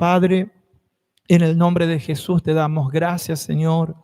Padre, en el nombre de Jesús te damos gracias, Señor,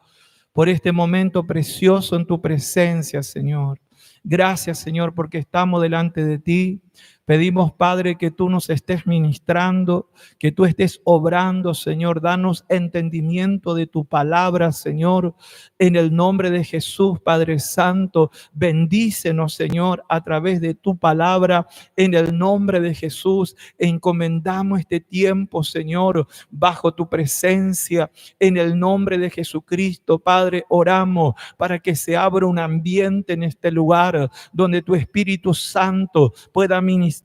por este momento precioso en tu presencia, Señor. Gracias, Señor, porque estamos delante de ti. Pedimos, Padre, que tú nos estés ministrando, que tú estés obrando, Señor. Danos entendimiento de tu palabra, Señor. En el nombre de Jesús, Padre Santo, bendícenos, Señor, a través de tu palabra. En el nombre de Jesús, encomendamos este tiempo, Señor, bajo tu presencia. En el nombre de Jesucristo, Padre, oramos para que se abra un ambiente en este lugar donde tu Espíritu Santo pueda ministrar,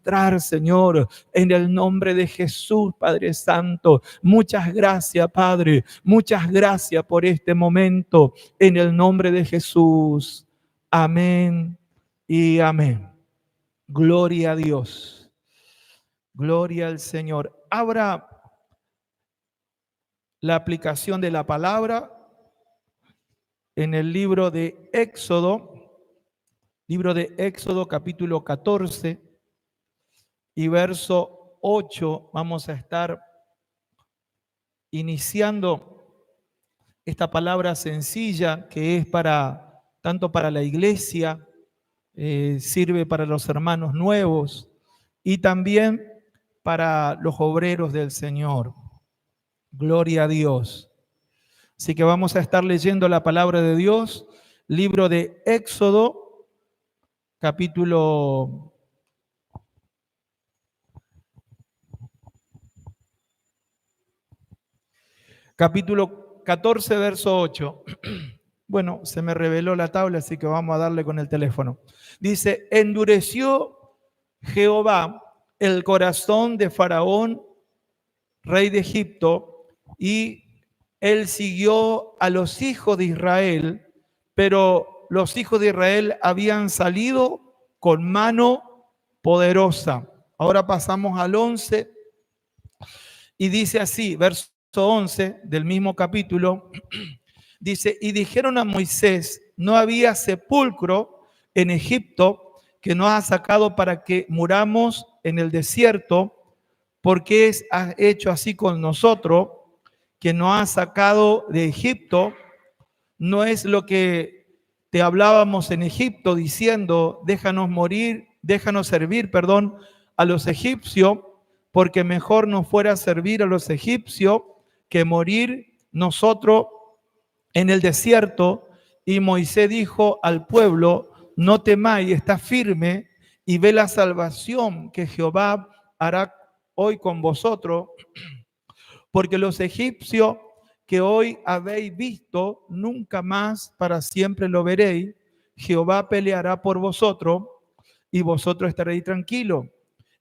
Señor, en el nombre de Jesús, Padre Santo. Muchas gracias, Padre. Muchas gracias por este momento, en el nombre de Jesús. Amén y amén. Gloria a Dios. Gloria al Señor. Abra la aplicación de la palabra en el libro de Éxodo capítulo 14 y verso 8. Vamos a estar iniciando esta palabra sencilla que es tanto para la iglesia, sirve para los hermanos nuevos y también para los obreros del Señor. Gloria a Dios. Así que vamos a estar leyendo la palabra de Dios, libro de Éxodo, capítulo 14, verso 8. Bueno, se me reveló la tabla, así que vamos a darle con el teléfono. Dice: endureció Jehová el corazón de Faraón, rey de Egipto, y él siguió a los hijos de Israel, pero los hijos de Israel habían salido con mano poderosa. Ahora pasamos al 11 y dice así, verso 11 del mismo capítulo, dice: y dijeron a Moisés, no había sepulcro en Egipto que nos ha sacado para que muramos en el desierto. ¿Por qué has hecho así con nosotros, que nos has sacado de Egipto? No es lo que te hablábamos en Egipto diciendo, déjanos servir, a los egipcios, porque mejor nos fuera servir a los egipcios que morir nosotros en el desierto. Y Moisés dijo al pueblo: no temáis, está firme y ve la salvación que Jehová hará hoy con vosotros, porque los egipcios que hoy habéis visto, nunca más para siempre lo veréis. Jehová peleará por vosotros y vosotros estaréis tranquilos.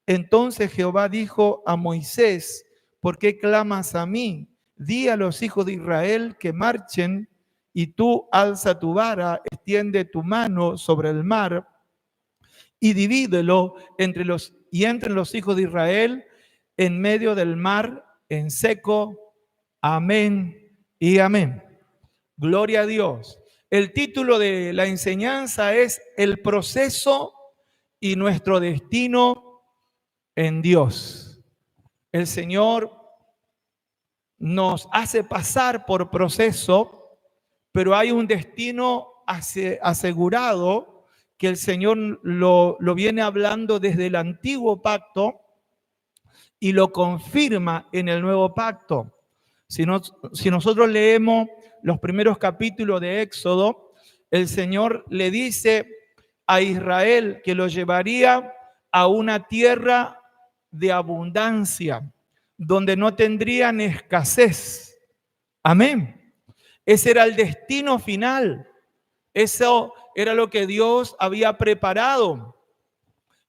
Entonces Jehová dijo a Moisés: ¿por qué clamas a mí? Di a los hijos de Israel que marchen, y tú alza tu vara, extiende tu mano sobre el mar y divídelo entre los hijos de Israel en medio del mar en seco. Amén y amén. Gloria a Dios. El título de la enseñanza es El proceso y nuestro destino en Dios. El Señor nos hace pasar por proceso, pero hay un destino asegurado que el Señor lo viene hablando desde el antiguo pacto y lo confirma en el nuevo pacto. Si nosotros leemos los primeros capítulos de Éxodo, el Señor le dice a Israel que lo llevaría a una tierra de abundancia, donde no tendrían escasez. Amén. Ese era el destino final. Eso era lo que Dios había preparado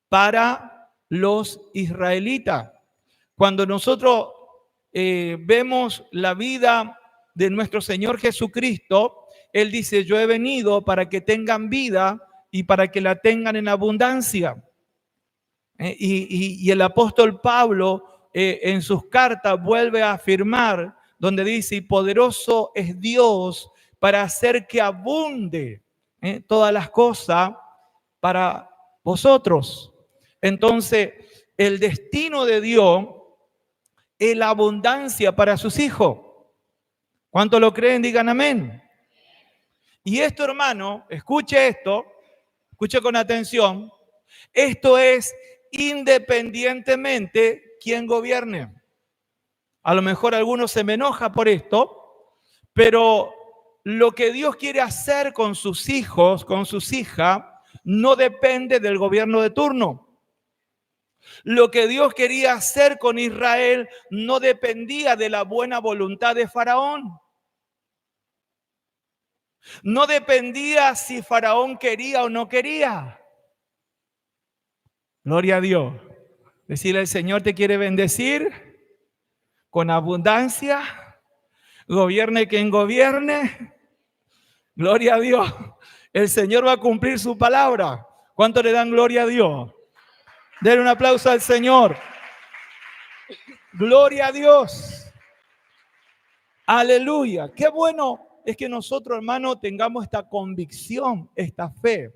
para los israelitas. Cuando nosotros vemos la vida de nuestro Señor Jesucristo, Él dice: yo he venido para que tengan vida y para que la tengan en abundancia. Y el apóstol Pablo en sus cartas vuelve a afirmar, donde dice: y poderoso es Dios para hacer que abunde todas las cosas para vosotros. Entonces, el destino de Dios la abundancia para sus hijos. ¿Cuánto lo creen? Digan amén. Y esto, hermano, escuche con atención. Esto es independientemente quién gobierne. A lo mejor algunos se me enoja por esto, pero lo que Dios quiere hacer con sus hijos, con sus hijas, no depende del gobierno de turno. Lo que Dios quería hacer con Israel no dependía de la buena voluntad de Faraón. No dependía si Faraón quería o no quería. Gloria a Dios. Decirle, el Señor te quiere bendecir con abundancia. Gobierne quien gobierne. Gloria a Dios. El Señor va a cumplir su palabra. ¿Cuánto le dan gloria a Dios? Denle un aplauso al Señor. Gloria a Dios. Aleluya. Qué bueno es que nosotros, hermano, tengamos esta convicción, esta fe.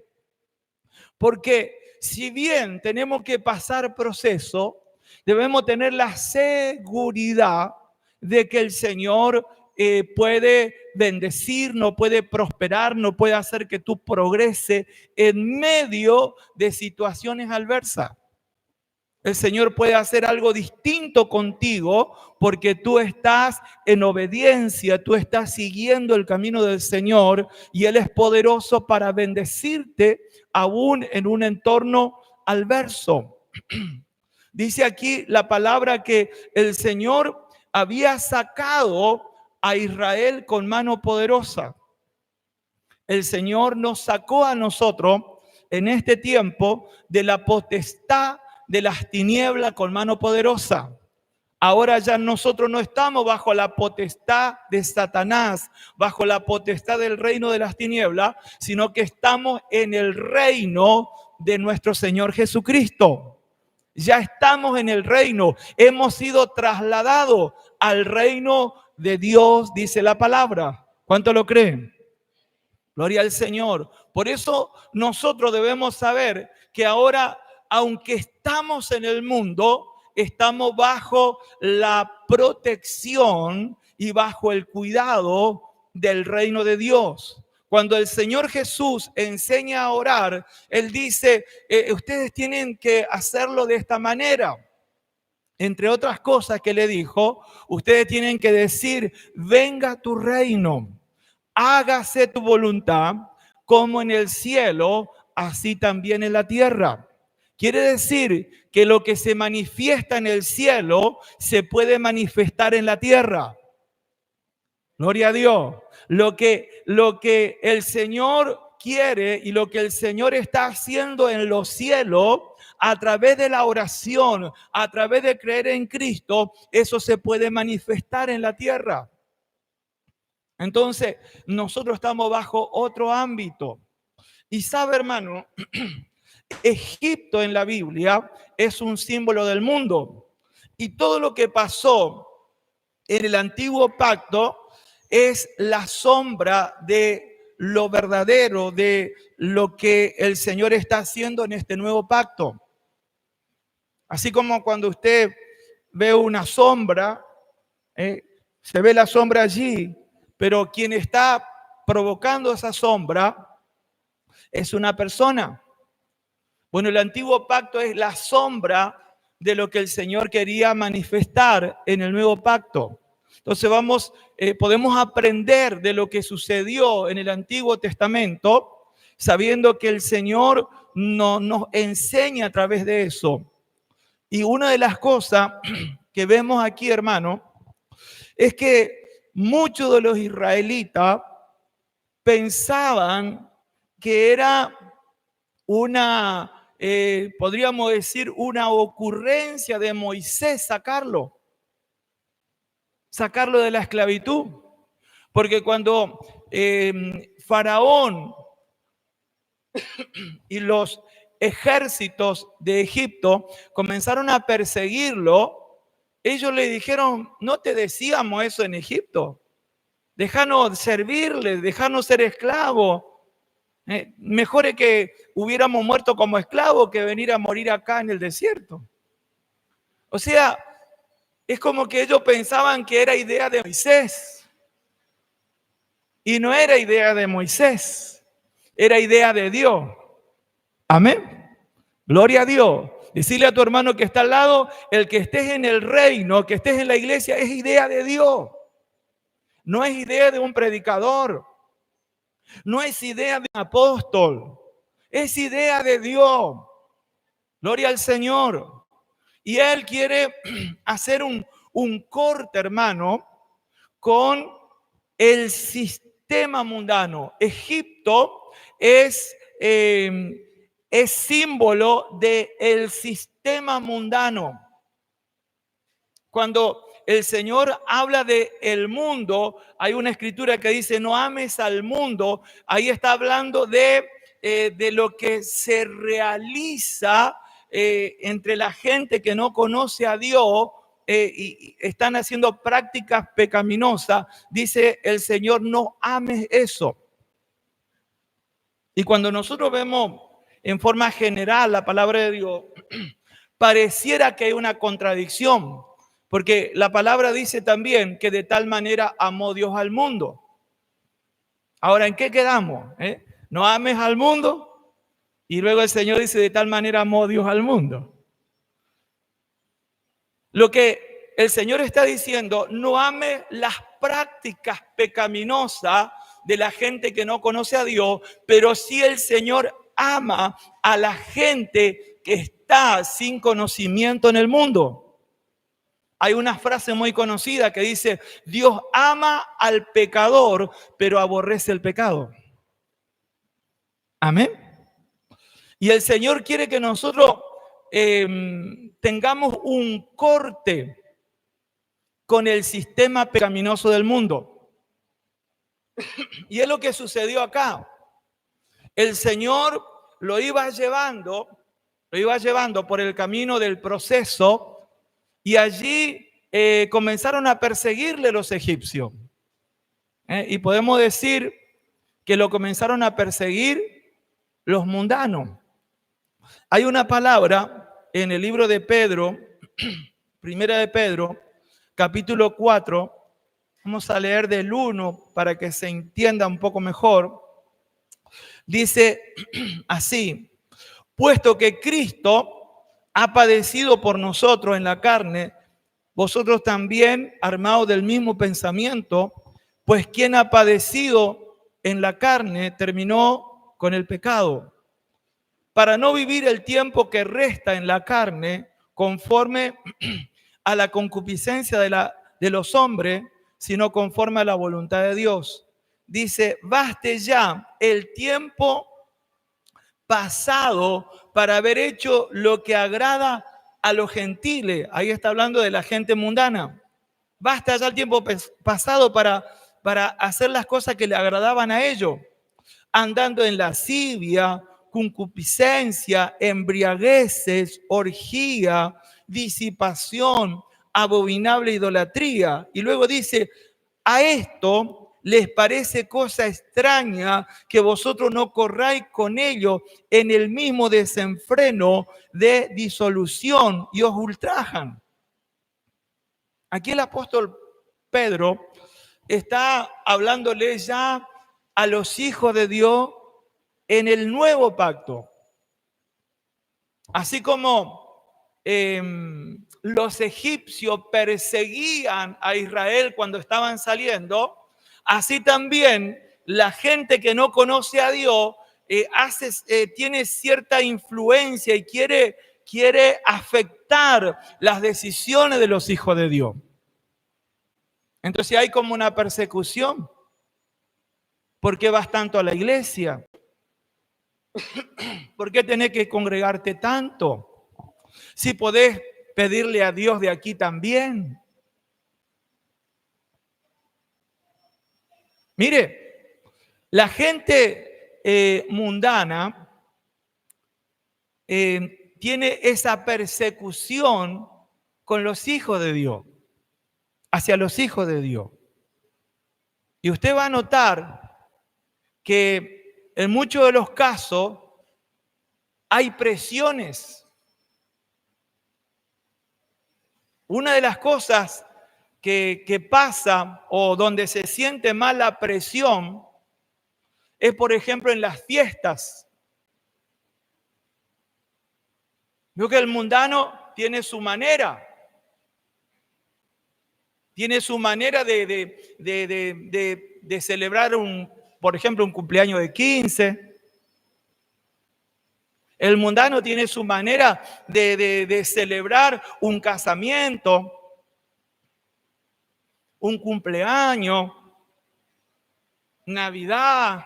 Porque si bien tenemos que pasar proceso, debemos tener la seguridad de que el Señor puede bendecirnos, puede prosperarnos, puede hacer que tú progreses en medio de situaciones adversas. El Señor puede hacer algo distinto contigo porque tú estás en obediencia, tú estás siguiendo el camino del Señor y Él es poderoso para bendecirte aún en un entorno adverso. Dice aquí la palabra que el Señor había sacado a Israel con mano poderosa. El Señor nos sacó a nosotros en este tiempo de la potestad de las tinieblas con mano poderosa. Ahora ya nosotros no estamos bajo la potestad de Satanás, bajo la potestad del reino de las tinieblas, sino que estamos en el reino de nuestro Señor Jesucristo. Ya estamos en el reino, hemos sido trasladados al reino de Dios, dice la palabra. ¿Cuánto lo creen? Gloria al Señor. Por eso nosotros debemos saber que ahora, aunque estamos en el mundo, estamos bajo la protección y bajo el cuidado del reino de Dios. Cuando el Señor Jesús enseña a orar, Él dice, ustedes tienen que hacerlo de esta manera. Entre otras cosas que le dijo, ustedes tienen que decir, venga tu reino. Hágase tu voluntad como en el cielo, así también en la tierra. Quiere decir que lo que se manifiesta en el cielo se puede manifestar en la tierra. Gloria a Dios. Lo que el Señor quiere y lo que el Señor está haciendo en los cielos a través de la oración, a través de creer en Cristo, eso se puede manifestar en la tierra. Entonces, nosotros estamos bajo otro ámbito. Y sabe, hermano, Egipto en la Biblia es un símbolo del mundo. Y todo lo que pasó en el antiguo pacto es la sombra de lo verdadero, de lo que el Señor está haciendo en este nuevo pacto. Así como cuando usted ve una sombra, se ve la sombra allí, pero quien está provocando esa sombra es una persona. Bueno, el antiguo pacto es la sombra de lo que el Señor quería manifestar en el nuevo pacto. Entonces podemos aprender de lo que sucedió en el Antiguo Testamento, sabiendo que el Señor nos enseña a través de eso. Y una de las cosas que vemos aquí, hermano, es que muchos de los israelitas pensaban que era podríamos decir, una ocurrencia de Moisés sacarlo de la esclavitud. Porque cuando Faraón y los ejércitos de Egipto comenzaron a perseguirlo, ellos le dijeron, no te decíamos eso en Egipto, déjanos servirles, déjanos ser esclavos. Mejor es que hubiéramos muerto como esclavos que venir a morir acá en el desierto. O sea, Es como que ellos pensaban que era idea de Moisés. Y no era idea de Moisés, era idea de Dios. Amén. Gloria a Dios. Decirle a tu hermano que está al lado, el que estés en el reino, que estés en la iglesia, es idea de Dios. No es idea de un predicador. No es idea de un apóstol. Es idea de Dios. Gloria al Señor. Y Él quiere hacer un corte, hermano, con el sistema mundano. Egipto es símbolo del sistema mundano. Cuando el Señor habla de el mundo, hay una escritura que dice no ames al mundo. Ahí está hablando de lo que se realiza entre la gente que no conoce a Dios y están haciendo prácticas pecaminosas. Dice el Señor, no ames eso. Y cuando nosotros vemos en forma general la palabra de Dios, pareciera que hay una contradicción, porque la palabra dice también que de tal manera amó Dios al mundo. Ahora, ¿en qué quedamos? No ames al mundo, y luego el Señor dice de tal manera amó Dios al mundo. Lo que el Señor está diciendo, no ames las prácticas pecaminosas de la gente que no conoce a Dios, pero sí el Señor ama a la gente que está sin conocimiento en el mundo. Hay una frase muy conocida que dice, Dios ama al pecador, pero aborrece el pecado. Amén. Y el Señor quiere que nosotros tengamos un corte con el sistema pecaminoso del mundo. Y es lo que sucedió acá. El Señor lo iba llevando por el camino del proceso y allí comenzaron a perseguirle los egipcios. Y podemos decir que lo comenzaron a perseguir los mundanos. Hay una palabra en el libro de Pedro, primera de Pedro, capítulo 4, vamos a leer del 1 para que se entienda un poco mejor. Dice así, puesto que Cristo ha padecido por nosotros en la carne, vosotros también, armados del mismo pensamiento, pues quien ha padecido en la carne terminó con el pecado, para no vivir el tiempo que resta en la carne conforme a la concupiscencia de los hombres, sino conforme a la voluntad de Dios. Dice, baste ya el tiempo pasado para haber hecho lo que agrada a los gentiles. Ahí está hablando de la gente mundana. Basta ya el tiempo pasado para hacer las cosas que le agradaban a ellos, andando en lascivia, concupiscencia, embriagueces, orgía, disipación, abominable idolatría. Y luego dice, a esto les parece cosa extraña que vosotros no corráis con ellos en el mismo desenfreno de disolución y os ultrajan. Aquí el apóstol Pedro está hablándole ya a los hijos de Dios en el nuevo pacto. Así como los egipcios perseguían a Israel cuando estaban saliendo, así también la gente que no conoce a Dios tiene cierta influencia y quiere afectar las decisiones de los hijos de Dios. Entonces hay como una persecución. ¿Por qué vas tanto a la iglesia? ¿Por qué tenés que congregarte tanto? Si podés pedirle a Dios de aquí también. Mire, la gente mundana tiene esa persecución con los hijos de Dios, hacia los hijos de Dios. Y usted va a notar que en muchos de los casos hay presiones. Una de las cosas que pasa o donde se siente más la presión es, por ejemplo, en las fiestas. Veo que el mundano tiene su manera de celebrar por ejemplo, un cumpleaños de 15. El mundano tiene su manera de celebrar un casamiento, un cumpleaños, Navidad,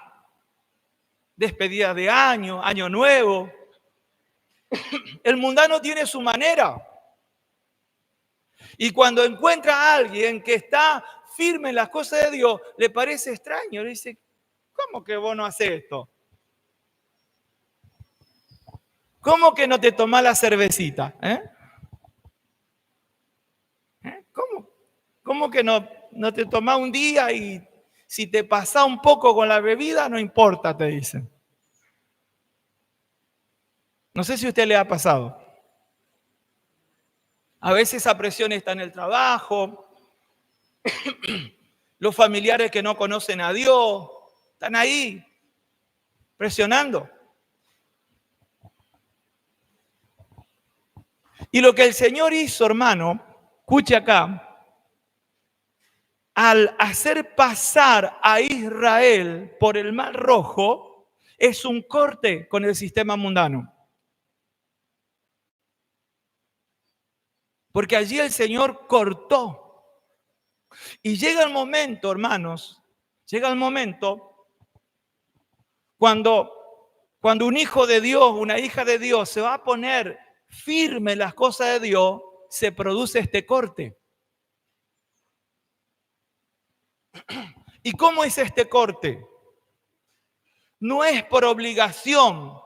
despedida de año, año nuevo. El mundano tiene su manera. Y cuando encuentra a alguien que está firme en las cosas de Dios, le parece extraño. Le dice, ¿cómo que vos no haces esto? ¿Cómo que no te tomás la cervecita? ¿Cómo que no te tomás un día y si te pasás un poco con la bebida, no importa, te dicen? No sé si a usted le ha pasado. A veces esa presión está en el trabajo, los familiares que no conocen a Dios, están ahí presionando. Y lo que el Señor hizo, hermano, escuche acá, al hacer pasar a Israel por el Mar Rojo, es un corte con el sistema mundano. Porque allí el Señor cortó. Y llega el momento, hermanos, llega el momento cuando un hijo de Dios, una hija de Dios se va a poner firme en las cosas de Dios, se produce este corte. ¿Y cómo es este corte? No es por obligación,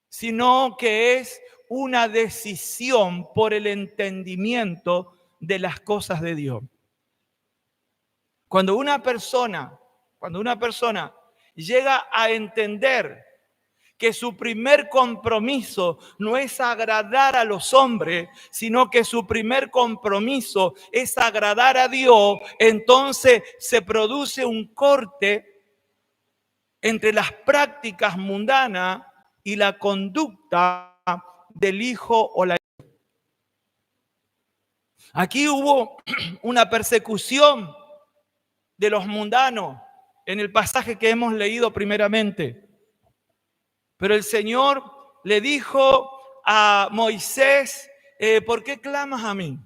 sino que es una decisión por el entendimiento de las cosas de Dios. Cuando una persona llega a entender que su primer compromiso no es agradar a los hombres, sino que su primer compromiso es agradar a Dios, entonces se produce un corte entre las prácticas mundanas y la conducta del hijo o la hija. Aquí hubo una persecución de los mundanos en el pasaje que hemos leído primeramente. Pero el Señor le dijo a Moisés, ¿por qué clamas a mí?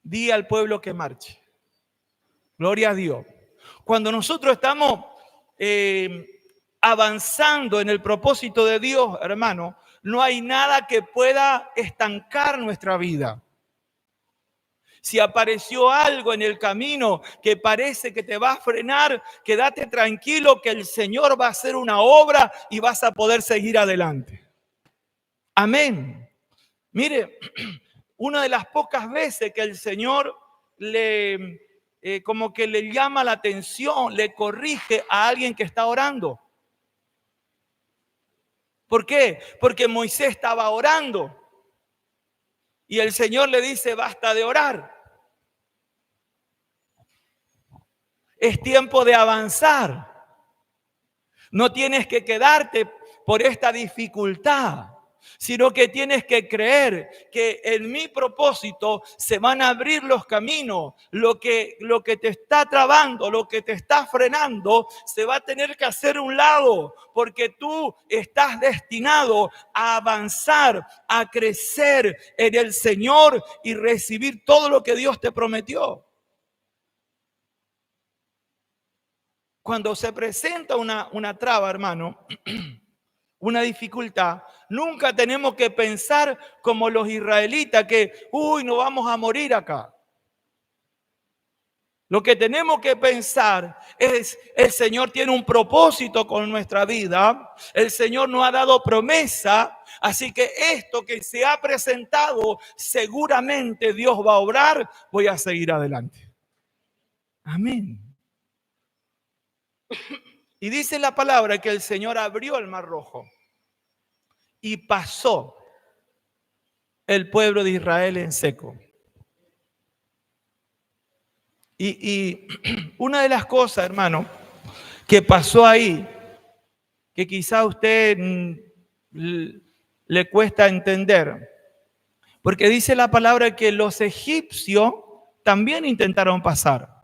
Di al pueblo que marche. Gloria a Dios. Cuando nosotros estamos avanzando en el propósito de Dios, hermano, no hay nada que pueda estancar nuestra vida. Si apareció algo en el camino que parece que te va a frenar, quédate tranquilo que el Señor va a hacer una obra y vas a poder seguir adelante. Amén. Mire, una de las pocas veces que el Señor como que le llama la atención, le corrige a alguien que está orando. ¿Por qué? Porque Moisés estaba orando y el Señor le dice, basta de orar. Es tiempo de avanzar. No tienes que quedarte por esta dificultad, sino que tienes que creer que en mi propósito se van a abrir los caminos. Lo que te está trabando, lo que te está frenando, se va a tener que hacer a un lado, porque tú estás destinado a avanzar, a crecer en el Señor y recibir todo lo que Dios te prometió. Cuando se presenta una traba, hermano, una dificultad, nunca tenemos que pensar como los israelitas que, no vamos a morir acá. Lo que tenemos que pensar es, el Señor tiene un propósito con nuestra vida, el Señor nos ha dado promesa, así que esto que se ha presentado, seguramente Dios va a obrar, voy a seguir adelante. Amén. Y dice la palabra que el Señor abrió el Mar Rojo y pasó. el pueblo de Israel en seco. Y una de las cosas, hermano, que pasó ahí, que quizá a usted le cuesta entender, porque dice la palabra que los egipcios también intentaron pasar.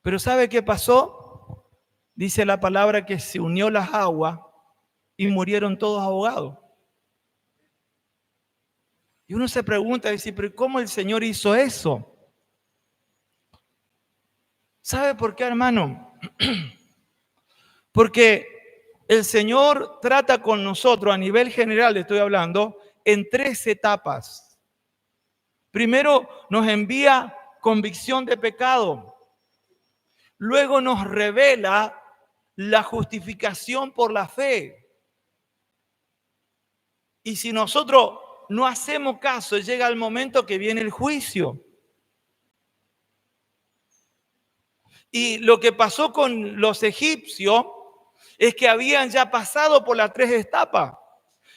Pero ¿sabe qué pasó? Dice la palabra que se unió las aguas y murieron todos ahogados. Y uno se pregunta, dice, pero ¿cómo el Señor hizo eso? ¿Sabe por qué, hermano? Porque el Señor trata con nosotros, a nivel general estoy hablando, en 3 etapas. Primero nos envía convicción de pecado. Luego nos revela la justificación por la fe. Y si nosotros no hacemos caso, llega el momento que viene el juicio. Y lo que pasó con los egipcios es que habían ya pasado por las 3 etapas.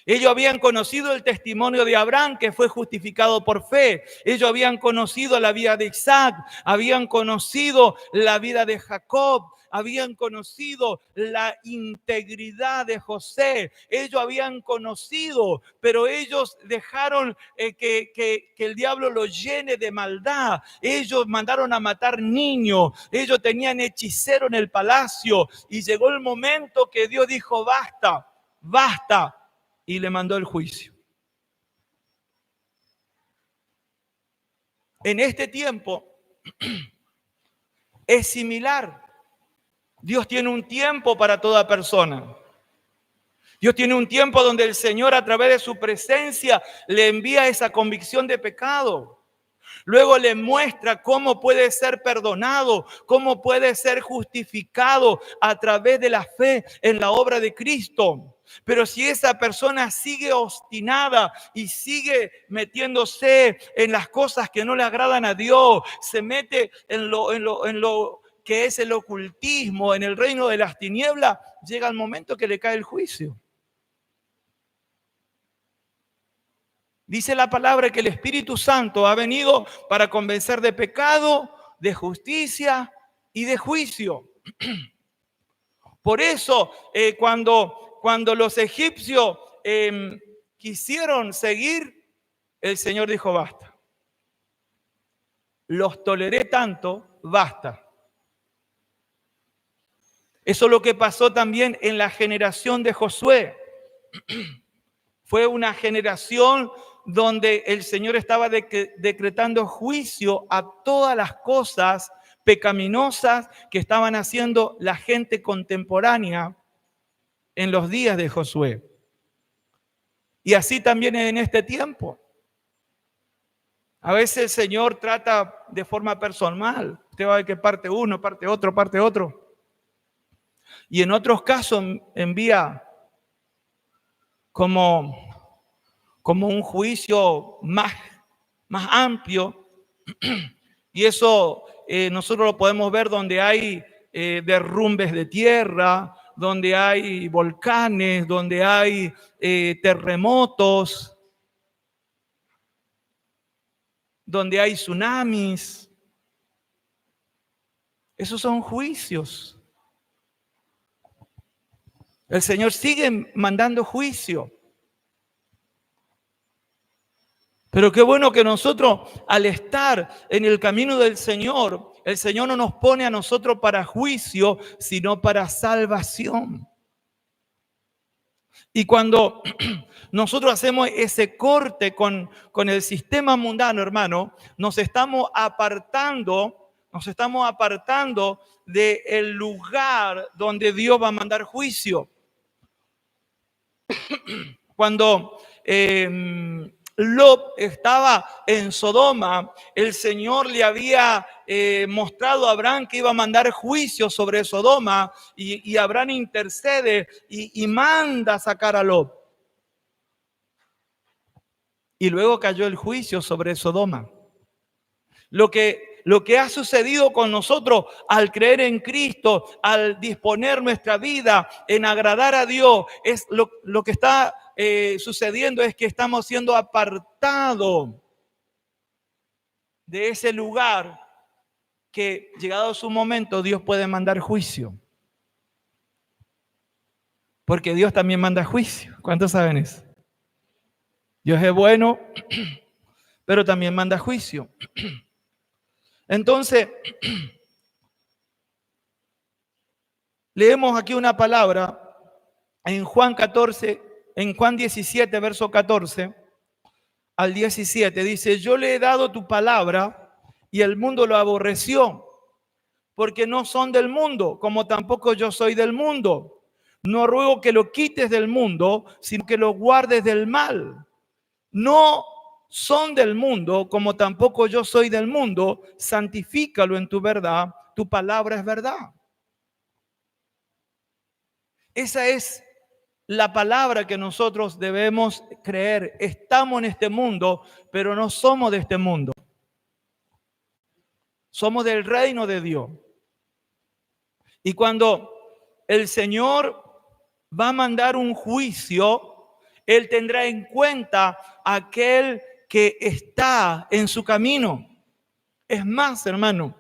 Ellos habían conocido el testimonio de Abraham, que fue justificado por fe. Ellos habían conocido la vida de Isaac, habían conocido la vida de Jacob, habían conocido la integridad de José. Ellos habían conocido, pero ellos dejaron que el diablo los llene de maldad. Ellos mandaron a matar niños. Ellos tenían hechicero en el palacio. Y llegó el momento que Dios dijo, basta, basta. Y le mandó el juicio. En este tiempo es similar. Dios tiene un tiempo para toda persona. Dios tiene un tiempo donde el Señor, a través de su presencia, le envía esa convicción de pecado. Luego le muestra cómo puede ser perdonado, cómo puede ser justificado a través de la fe en la obra de Cristo. Pero si esa persona sigue obstinada y sigue metiéndose en las cosas que no le agradan a Dios, se mete en lo que es el ocultismo, en el reino de las tinieblas, llega el momento que le cae el juicio. Dice la palabra que el Espíritu Santo ha venido para convencer de pecado, de justicia y de juicio. Por eso, cuando los egipcios quisieron seguir, el Señor dijo, basta. Los toleré tanto, basta. Eso es lo que pasó también en la generación de Josué. Fue una generación donde el Señor estaba decretando juicio a todas las cosas pecaminosas que estaban haciendo la gente contemporánea en los días de Josué. Y así también en este tiempo. A veces el Señor trata de forma personal. Usted va a ver que parte uno, parte otro. Y en otros casos envía como un juicio más amplio. Y eso nosotros lo podemos ver donde hay derrumbes de tierra, donde hay volcanes, donde hay terremotos, donde hay tsunamis. Esos son juicios. El Señor sigue mandando juicio. Pero qué bueno que nosotros, al estar en el camino del Señor, el Señor no nos pone a nosotros para juicio, sino para salvación. Y cuando nosotros hacemos ese corte con el sistema mundano, hermano, nos estamos apartando del lugar donde Dios va a mandar juicio. Cuando Lot estaba en Sodoma, el Señor le había mostrado a Abraham que iba a mandar juicio sobre Sodoma y Abraham intercede y manda sacar a Lot. Y luego cayó el juicio sobre Sodoma. Lo que ha sucedido con nosotros al creer en Cristo, al disponer nuestra vida en agradar a Dios, es lo que está sucediendo es que estamos siendo apartados de ese lugar que, llegado su momento, Dios puede mandar juicio. Porque Dios también manda juicio. ¿Cuántos saben eso? Dios es bueno, pero también manda juicio. Entonces, leemos aquí una palabra en Juan 14, en Juan 17, verso 14 al 17. Dice, yo le he dado tu palabra y el mundo lo aborreció, porque no son del mundo, como tampoco yo soy del mundo. No ruego que lo quites del mundo, sino que lo guardes del mal. No son del mundo, como tampoco yo soy del mundo. Santifícalo en tu verdad. Tu palabra es verdad. Esa es la palabra que nosotros debemos creer. Estamos en este mundo, pero no somos de este mundo. Somos del reino de Dios. Y cuando el Señor va a mandar un juicio, Él tendrá en cuenta a aquel que está en su camino. Es más, hermano,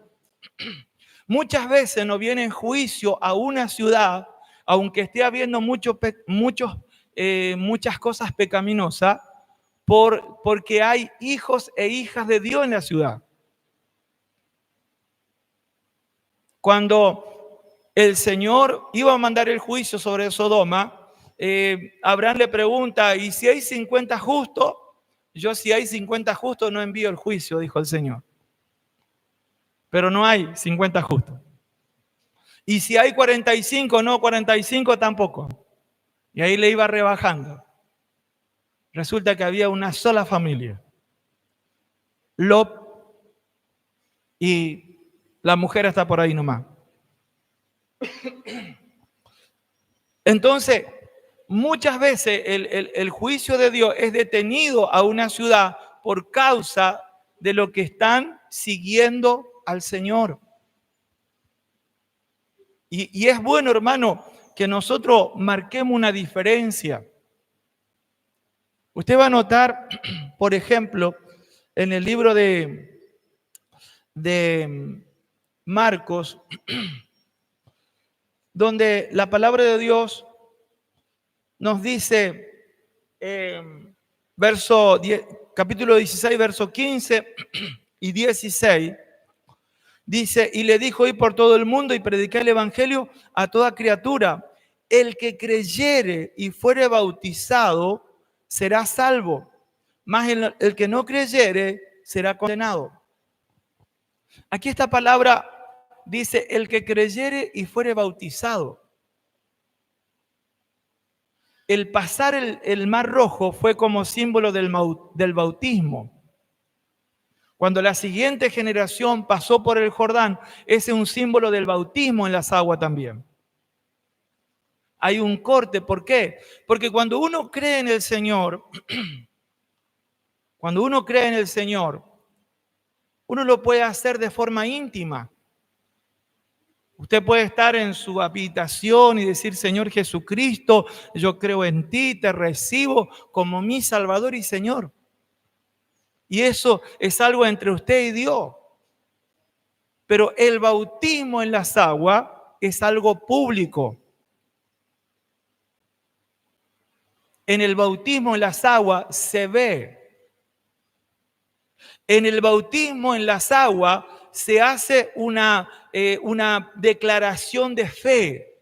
muchas veces nos viene en juicio a una ciudad, aunque esté habiendo muchas cosas pecaminosas, porque hay hijos e hijas de Dios en la ciudad. Cuando el Señor iba a mandar el juicio sobre Sodoma, Abraham le pregunta, ¿y si hay 50 justos? Yo, si hay 50 justos, no envío el juicio, dijo el Señor. Pero no hay 50 justos. Y si hay 45, no, 45 tampoco. Y ahí le iba rebajando. Resulta que había una sola familia. Lot, y la mujer está por ahí nomás. Entonces, muchas veces el juicio de Dios es detenido a una ciudad por causa de lo que están siguiendo al Señor. Y es bueno, hermano, que nosotros marquemos una diferencia. Usted va a notar, por ejemplo, en el libro de Marcos, donde la palabra de Dios nos dice, capítulo 16, verso 15 y 16, dice, y le dijo, ir por todo el mundo y predicar el evangelio a toda criatura. El que creyere y fuere bautizado será salvo, mas el que no creyere será condenado. Aquí esta palabra dice, el que creyere y fuere bautizado. El pasar el Mar Rojo fue como símbolo del bautismo. Cuando la siguiente generación pasó por el Jordán, ese es un símbolo del bautismo en las aguas también. Hay un corte, ¿por qué? Porque cuando uno cree en el Señor, uno lo puede hacer de forma íntima. Usted puede estar en su habitación y decir, Señor Jesucristo, yo creo en ti, te recibo como mi Salvador y Señor. Y eso es algo entre usted y Dios. Pero el bautismo en las aguas es algo público. En el bautismo en las aguas se ve. En el bautismo en las aguas se hace una declaración de fe,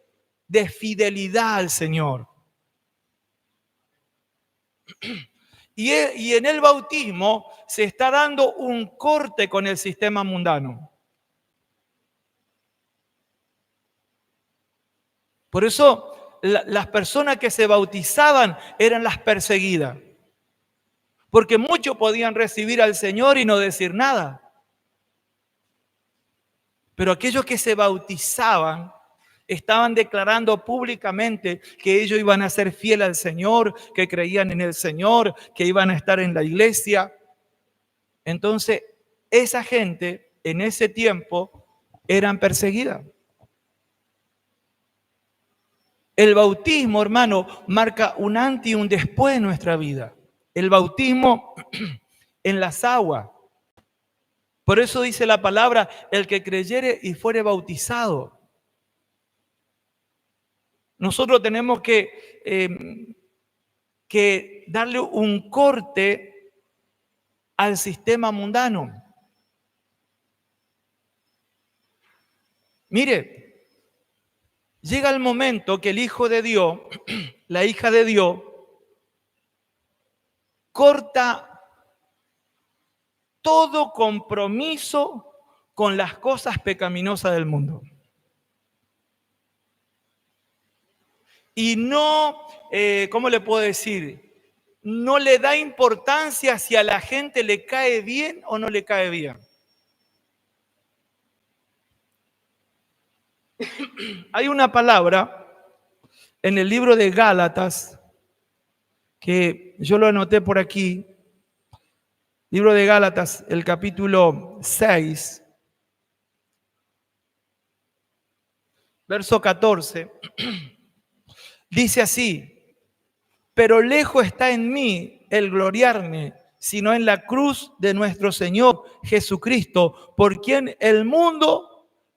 de fidelidad al Señor. Y en el bautismo se está dando un corte con el sistema mundano. Por eso las personas que se bautizaban eran las perseguidas. Porque muchos podían recibir al Señor y no decir nada. Pero aquellos que se bautizaban estaban declarando públicamente que ellos iban a ser fieles al Señor, que creían en el Señor, que iban a estar en la iglesia. Entonces, esa gente en ese tiempo eran perseguidas. El bautismo, hermano, marca un antes y un después en nuestra vida. El bautismo en las aguas. Por eso dice la palabra, el que creyere y fuere bautizado. Nosotros tenemos que darle un corte al sistema mundano. Mire, llega el momento que el Hijo de Dios, la hija de Dios, corta todo compromiso con las cosas pecaminosas del mundo. Y no, ¿cómo le puedo decir? No le da importancia si a la gente le cae bien o no le cae bien. Hay una palabra en el libro de Gálatas que yo lo anoté por aquí. Libro de Gálatas, el capítulo 6, verso 14. Dice así: pero lejos está en mí el gloriarme, sino en la cruz de nuestro Señor Jesucristo, por quien el mundo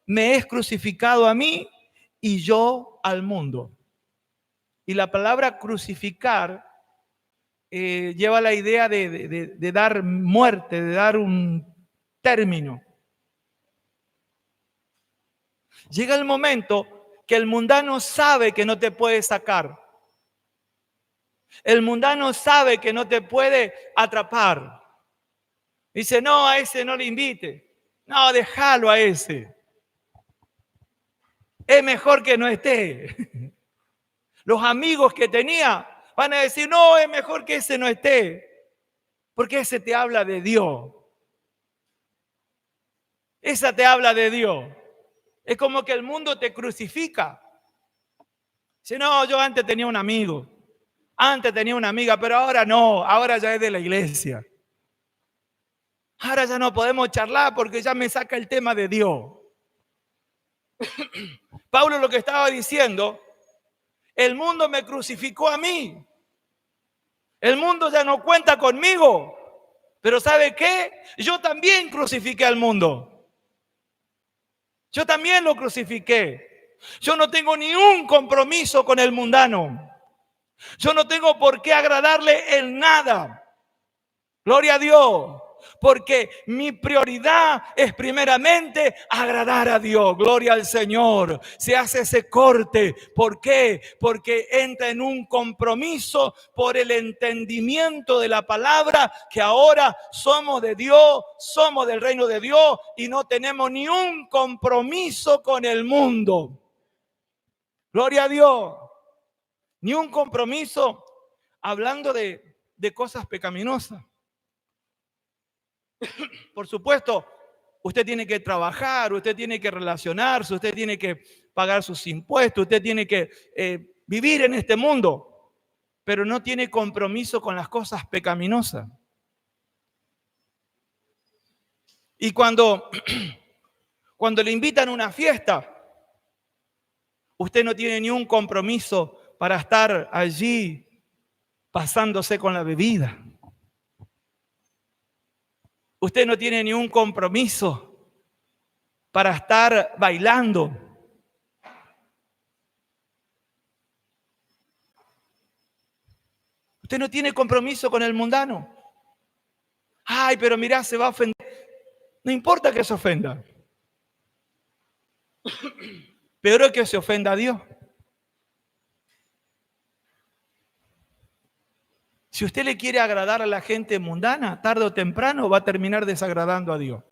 me es crucificado a mí y yo al mundo. Y la palabra crucificar lleva la idea de dar muerte, de dar un término. Llega el momento que el mundano sabe que no te puede sacar. El mundano sabe que no te puede atrapar. Dice, no, a ese no le invite. No, déjalo a ese. Es mejor que no esté. Los amigos que tenía van a decir, no, es mejor que ese no esté. Porque ese te habla de Dios. Esa te habla de Dios. Es como que el mundo te crucifica. Dice, no, yo antes tenía un amigo. Antes tenía una amiga, pero ahora no. Ahora ya es de la iglesia. Ahora ya no podemos charlar porque ya me saca el tema de Dios. Pablo lo que estaba diciendo, el mundo me crucificó a mí. El mundo ya no cuenta conmigo. Pero ¿sabe qué? Yo también crucifiqué al mundo. Yo también lo crucifiqué. Yo no tengo ni un compromiso con el mundano. Yo no tengo por qué agradarle en nada. Gloria a Dios. Porque mi prioridad es primeramente agradar a Dios. Gloria al Señor. Se hace ese corte. ¿Por qué? Porque entra en un compromiso por el entendimiento de la palabra, que ahora somos de Dios, somos del reino de Dios y no tenemos ni un compromiso con el mundo. Gloria a Dios. Ni un compromiso hablando de cosas pecaminosas. Por supuesto, usted tiene que trabajar, usted tiene que relacionarse, usted tiene que pagar sus impuestos, usted tiene que vivir en este mundo, pero no tiene compromiso con las cosas pecaminosas. Y cuando le invitan a una fiesta, usted no tiene ni un compromiso para estar allí pasándose con la bebida. Usted no tiene ni un compromiso para estar bailando. Usted no tiene compromiso con el mundano. Ay, pero mira, se va a ofender. No importa que se ofenda. Peor es que se ofenda a Dios. Si usted le quiere agradar a la gente mundana, tarde o temprano va a terminar desagradando a Dios.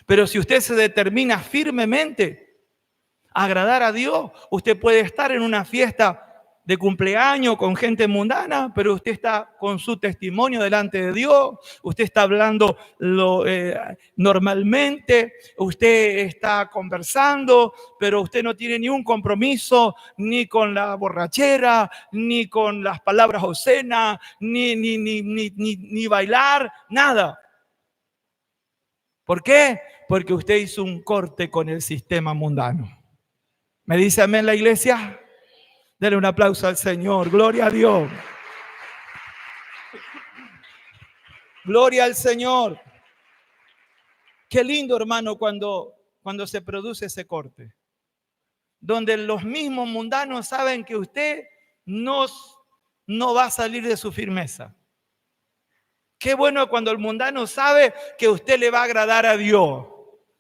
Pero si usted se determina firmemente a agradar a Dios, usted puede estar en una fiesta de cumpleaños con gente mundana, pero usted está con su testimonio delante de Dios, usted está hablando normalmente, usted está conversando, pero usted no tiene ni un compromiso ni con la borrachera, ni con las palabras obscenas, ni bailar, nada. ¿Por qué? Porque usted hizo un corte con el sistema mundano. ¿Me dice amén la iglesia? Denle un aplauso al Señor. Gloria a Dios. Gloria al Señor. Qué lindo, hermano, cuando se produce ese corte. Donde los mismos mundanos saben que usted no va a salir de su firmeza. Qué bueno cuando el mundano sabe que usted le va a agradar a Dios.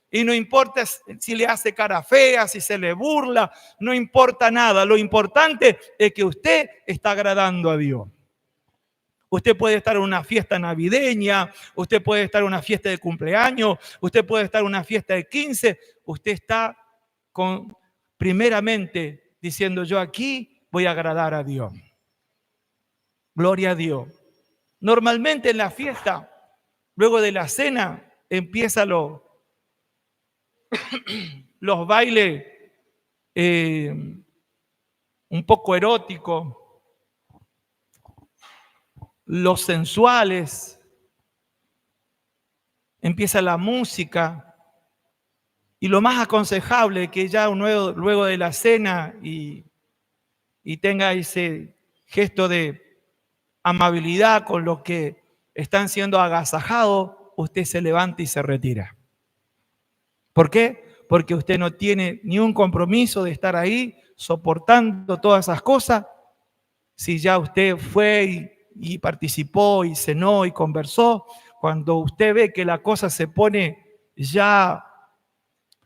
Y no importa si le hace cara fea, si se le burla, no importa nada. Lo importante es que usted está agradando a Dios. Usted puede estar en una fiesta navideña, usted puede estar en una fiesta de cumpleaños, usted puede estar en una fiesta de 15. Usted está primeramente diciendo, yo aquí voy a agradar a Dios. Gloria a Dios. Normalmente en la fiesta, luego de la cena, empiezan los bailes un poco eróticos, los sensuales, empieza la música y lo más aconsejable es que ya luego de la cena y tenga ese gesto de amabilidad con los que están siendo agasajados, usted se levanta y se retira. ¿Por qué? Porque usted no tiene ni un compromiso de estar ahí soportando todas esas cosas. Si ya usted fue y participó y cenó y conversó, cuando usted ve que la cosa se pone ya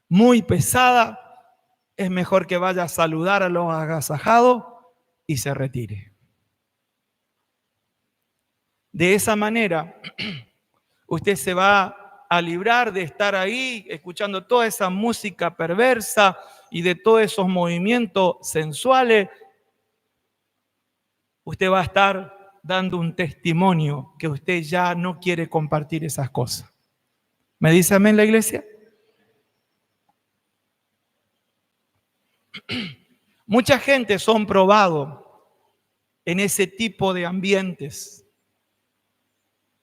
muy pesada, es mejor que vaya a saludar a los agasajados y se retire. De esa manera, usted se va a librar de estar ahí escuchando toda esa música perversa y de todos esos movimientos sensuales. Usted va a estar dando un testimonio que usted ya no quiere compartir esas cosas. ¿Me dice amén la iglesia? Mucha gente son probados en ese tipo de ambientes.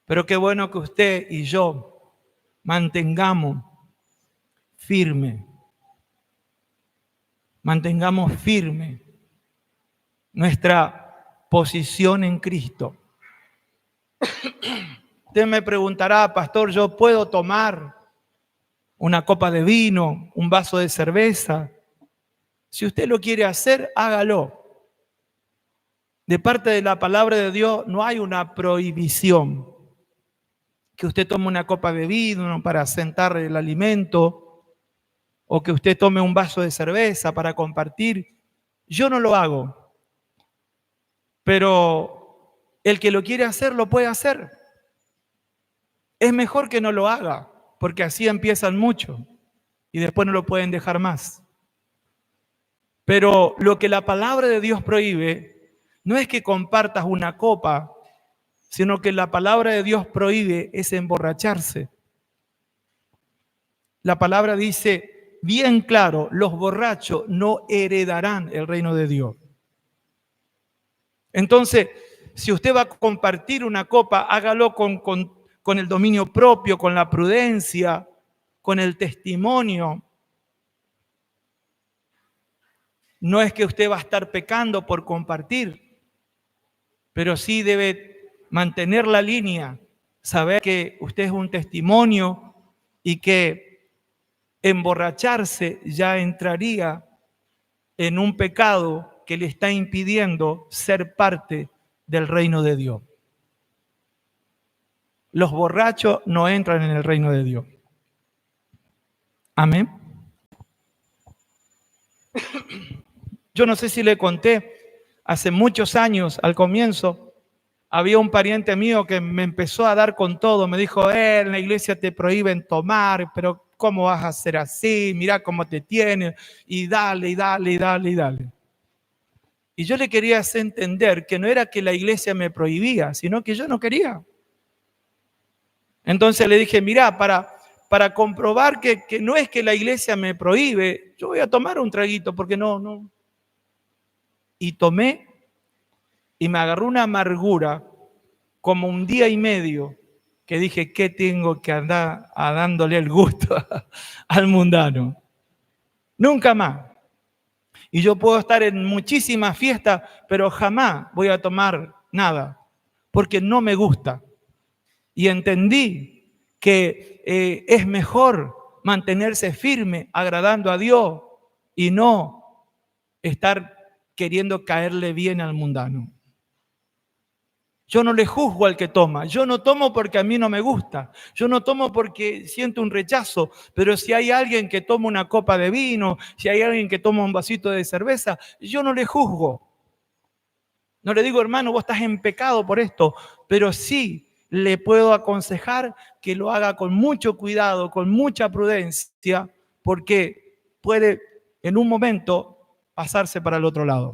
Pero qué bueno que usted y yo mantengamos firme nuestra posición en Cristo. Usted me preguntará, pastor, ¿yo puedo tomar una copa de vino, un vaso de cerveza? Si usted lo quiere hacer, hágalo. De parte de la palabra de Dios no hay una prohibición. Que usted tome una copa de vino para sentar el alimento o que usted tome un vaso de cerveza para compartir. Yo no lo hago. Pero el que lo quiere hacer, lo puede hacer. Es mejor que no lo haga, porque así empiezan mucho y después no lo pueden dejar más. Pero lo que la palabra de Dios prohíbe no es que compartas una copa, sino que la palabra de Dios prohíbe es emborracharse. La palabra dice bien claro, los borrachos no heredarán el reino de Dios. Entonces, si usted va a compartir una copa, hágalo con el dominio propio, con la prudencia, con el testimonio. No es que usted va a estar pecando por compartir, pero sí debe mantener la línea, saber que usted es un testimonio y que emborracharse ya entraría en un pecado que le está impidiendo ser parte del reino de Dios. Los borrachos no entran en el reino de Dios. Amén. Yo no sé si le conté, hace muchos años, al comienzo, había un pariente mío que me empezó a dar con todo. Me dijo, en la iglesia te prohíben tomar, pero ¿cómo vas a hacer así? Mirá cómo te tienen. Y dale, y dale, y dale, y dale. Y yo le quería hacer entender que no era que la iglesia me prohibía, sino que yo no quería. Entonces le dije, mirá, para comprobar que no es que la iglesia me prohíbe, yo voy a tomar un traguito, porque no. Y tomé y me agarró una amargura como un día y medio que dije, ¿qué tengo que andar dándole el gusto al mundano? Nunca más. Y yo puedo estar en muchísimas fiestas, pero jamás voy a tomar nada, porque no me gusta. Y entendí que es mejor mantenerse firme, agradando a Dios, y no estar queriendo caerle bien al mundano. Yo no le juzgo al que toma. Yo no tomo porque a mí no me gusta. Yo no tomo porque siento un rechazo. Pero si hay alguien que toma una copa de vino, si hay alguien que toma un vasito de cerveza, yo no le juzgo. No le digo, hermano, vos estás en pecado por esto. Pero sí le puedo aconsejar que lo haga con mucho cuidado, con mucha prudencia, porque puede en un momento pasarse para el otro lado.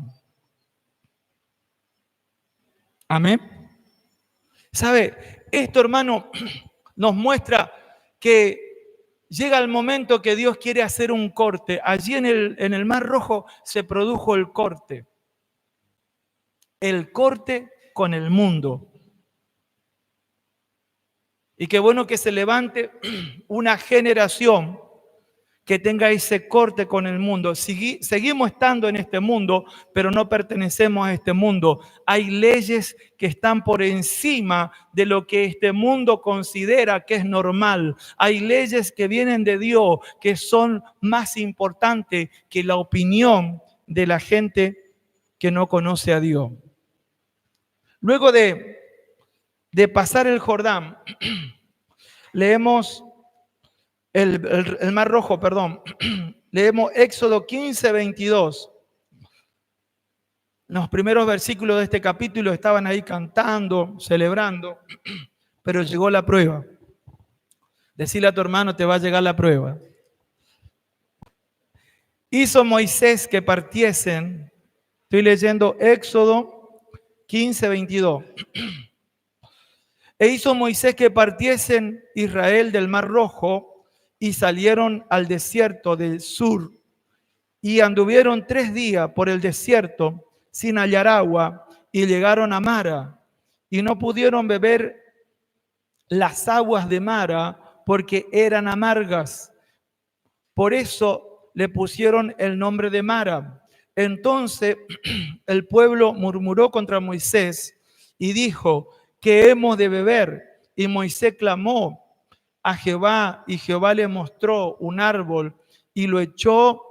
Amén. ¿Sabe? Esto, hermano, nos muestra que llega el momento que Dios quiere hacer un corte. Allí en el Mar Rojo se produjo el corte. El corte con el mundo. Y qué bueno que se levante una generación que tenga ese corte con el mundo. Seguimos estando en este mundo, pero no pertenecemos a este mundo. Hay leyes que están por encima de lo que este mundo considera que es normal. Hay leyes que vienen de Dios que son más importantes que la opinión de la gente que no conoce a Dios. Luego de pasar el Jordán, leemos el Mar Rojo, perdón. Leemos Éxodo 15, 22. Los primeros versículos de este capítulo estaban ahí cantando, celebrando, pero llegó la prueba. Decirle a tu hermano, te va a llegar la prueba. Hizo Moisés que partiesen. Estoy leyendo Éxodo 15, 22. E hizo Moisés que partiesen Israel del Mar Rojo y salieron al desierto del sur y anduvieron 3 días por el desierto sin hallar agua y llegaron a Mara y no pudieron beber las aguas de Mara porque eran amargas. Por eso le pusieron el nombre de Mara. Entonces el pueblo murmuró contra Moisés y dijo, ¿qué hemos de beber? Y Moisés clamó a Jehová y Jehová le mostró un árbol y lo echó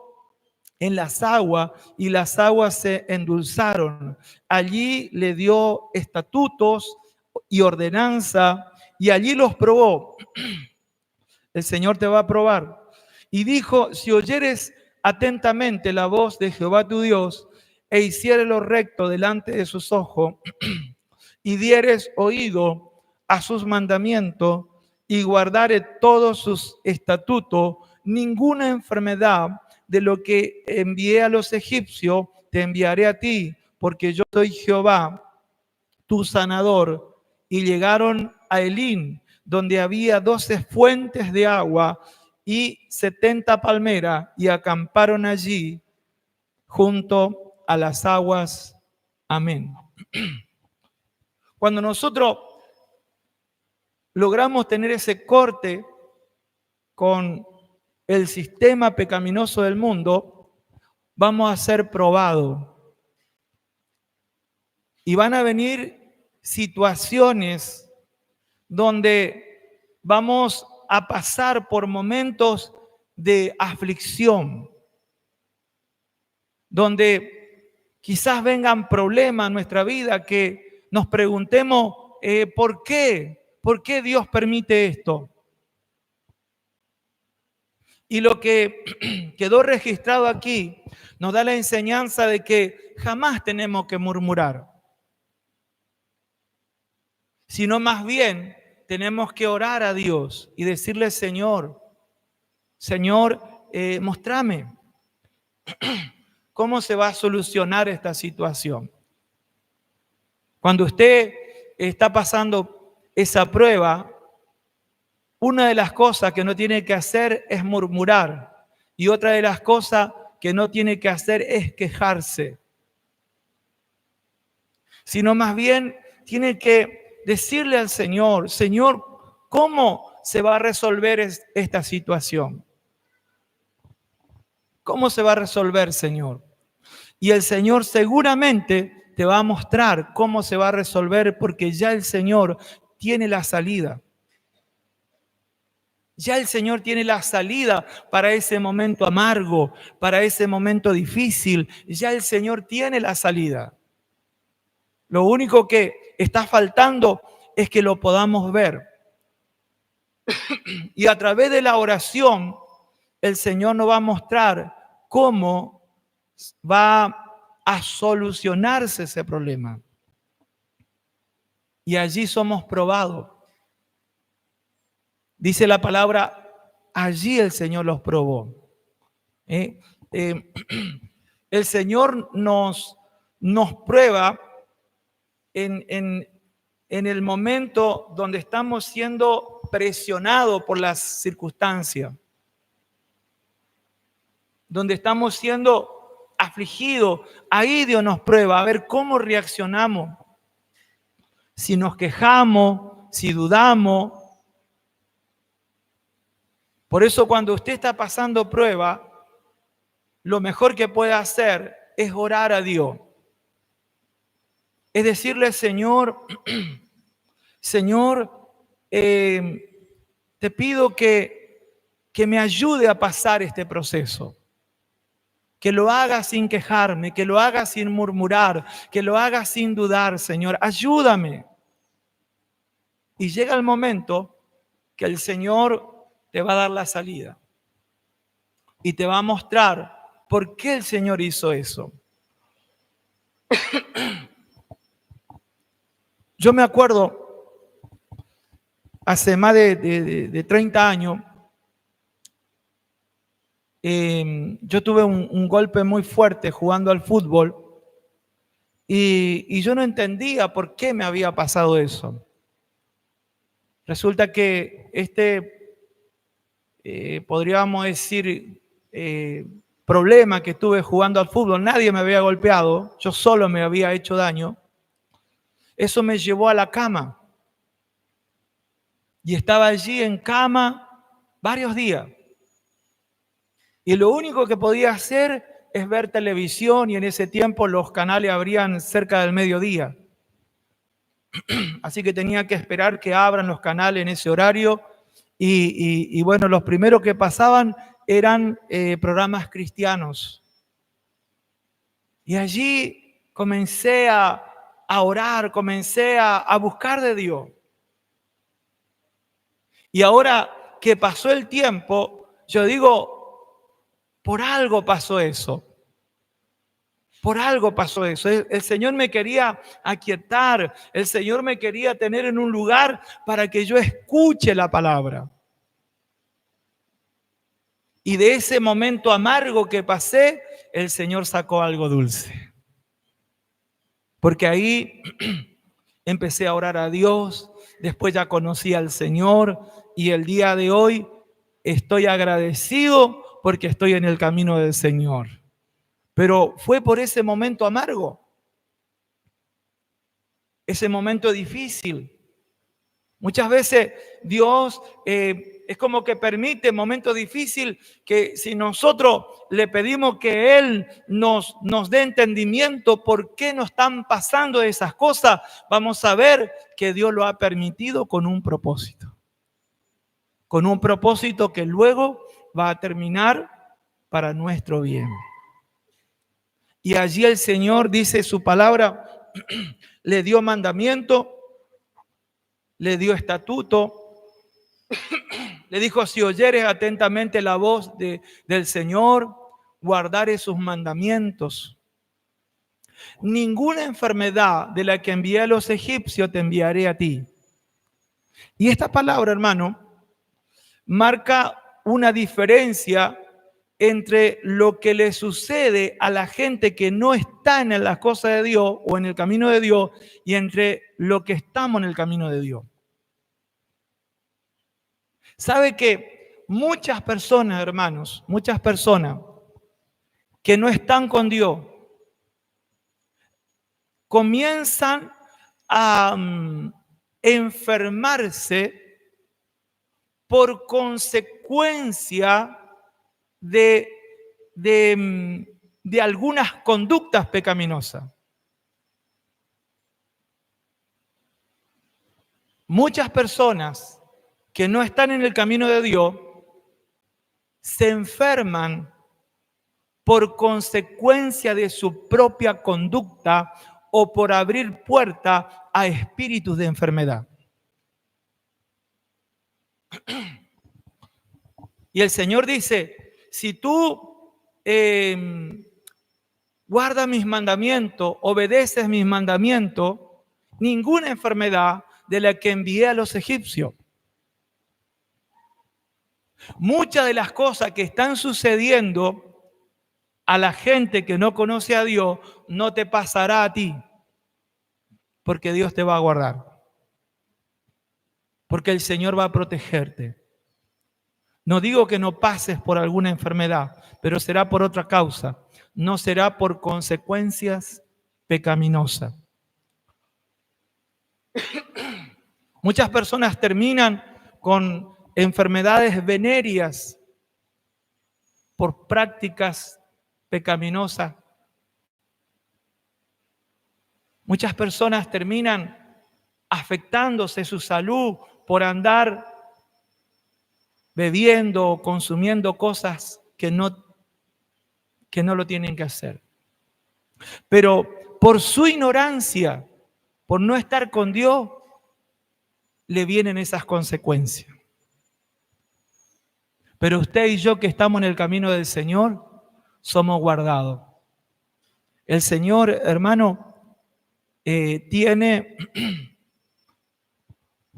en las aguas y las aguas se endulzaron. Allí le dio estatutos y ordenanza y allí los probó. El Señor te va a probar. Y dijo, si oyeres atentamente la voz de Jehová tu Dios e hicieres lo recto delante de sus ojos y dieres oído a sus mandamientos y guardare todos sus estatutos, ninguna enfermedad de lo que envié a los egipcios te enviaré a ti, porque yo soy Jehová, tu sanador. Y llegaron a Elín, donde había 12 fuentes de agua y 70 palmeras, y acamparon allí junto a las aguas. Amén. Cuando nosotros logramos tener ese corte con el sistema pecaminoso del mundo, vamos a ser probados. Y van a venir situaciones donde vamos a pasar por momentos de aflicción, donde quizás vengan problemas en nuestra vida que nos preguntemos ¿por qué? ¿Por qué Dios permite esto? Y lo que quedó registrado aquí nos da la enseñanza de que jamás tenemos que murmurar, sino más bien tenemos que orar a Dios y decirle, Señor, mostrame cómo se va a solucionar esta situación. Cuando usted está pasando esa prueba, una de las cosas que no tiene que hacer es murmurar. Y otra de las cosas que no tiene que hacer es quejarse. Sino más bien tiene que decirle al Señor, Señor, ¿cómo se va a resolver esta situación? ¿Cómo se va a resolver, Señor? Y el Señor seguramente te va a mostrar cómo se va a resolver, porque ya el Señor tiene la salida. Ya el Señor tiene la salida para ese momento amargo, para ese momento difícil. Ya el Señor tiene la salida. Lo único que está faltando es que lo podamos ver. Y a través de la oración, el Señor nos va a mostrar cómo va a solucionarse ese problema. Y allí somos probados. Dice la palabra, allí el Señor los probó. El Señor nos prueba en el momento donde estamos siendo presionados por las circunstancias, donde estamos siendo afligidos. Ahí Dios nos prueba a ver cómo reaccionamos. Si nos quejamos, si dudamos. Por eso cuando usted está pasando prueba, lo mejor que puede hacer es orar a Dios. Es decirle, Señor, te pido que me ayude a pasar este proceso. Que lo haga sin quejarme, que lo haga sin murmurar, que lo haga sin dudar, Señor. Ayúdame. Y llega el momento que el Señor te va a dar la salida. Y te va a mostrar por qué el Señor hizo eso. Yo me acuerdo, hace más de 30 años, yo tuve un golpe muy fuerte jugando al fútbol y yo no entendía por qué me había pasado eso. Resulta que podríamos decir, problema que tuve jugando al fútbol, nadie me había golpeado, yo solo me había hecho daño. Eso me llevó a la cama. Y estaba allí en cama varios días. Y lo único que podía hacer es ver televisión, y en ese tiempo los canales abrían cerca del mediodía. Así que tenía que esperar que abran los canales en ese horario. Y bueno, los primeros que pasaban eran programas cristianos. Y allí comencé a orar, comencé a buscar de Dios. Y ahora que pasó el tiempo, yo digo, por algo pasó eso. Por algo pasó eso. El Señor me quería aquietar. El Señor me quería tener en un lugar para que yo escuche la palabra. Y de ese momento amargo que pasé, el Señor sacó algo dulce. Porque ahí empecé a orar a Dios, después ya conocí al Señor y el día de hoy estoy agradecido porque estoy en el camino del Señor. Pero fue por ese momento amargo, ese momento difícil. Muchas veces Dios es como que permite momentos difíciles que si nosotros le pedimos que Él nos dé entendimiento por qué nos están pasando esas cosas, vamos a ver que Dios lo ha permitido con un propósito. Con un propósito que luego va a terminar para nuestro bien. Y allí el Señor dice su palabra, le dio mandamiento, le dio estatuto, le dijo, si oyeres atentamente la voz del Señor, guardares sus mandamientos. Ninguna enfermedad de la que envié a los egipcios te enviaré a ti. Y esta palabra, hermano, marca una diferencia entre lo que le sucede a la gente que no está en las cosas de Dios o en el camino de Dios y entre lo que estamos en el camino de Dios. ¿Sabe que muchas personas, hermanos, muchas personas que no están con Dios comienzan a enfermarse por consecuencia de de algunas conductas pecaminosas. Muchas personas que no están en el camino de Dios se enferman por consecuencia de su propia conducta o por abrir puerta a espíritus de enfermedad. Y el Señor dice, si tú guardas mis mandamientos, obedeces mis mandamientos, ninguna enfermedad de la que envié a los egipcios. Muchas de las cosas que están sucediendo a la gente que no conoce a Dios, no te pasará a ti, porque Dios te va a guardar, porque el Señor va a protegerte. No digo que no pases por alguna enfermedad, pero será por otra causa, no será por consecuencias pecaminosas. Muchas personas terminan con enfermedades venéreas por prácticas pecaminosas. Muchas personas terminan afectándose su salud por andar bebiendo o consumiendo cosas que no lo tienen que hacer. Pero por su ignorancia, por no estar con Dios, le vienen esas consecuencias. Pero usted y yo que estamos en el camino del Señor, somos guardados. El Señor, hermano, tiene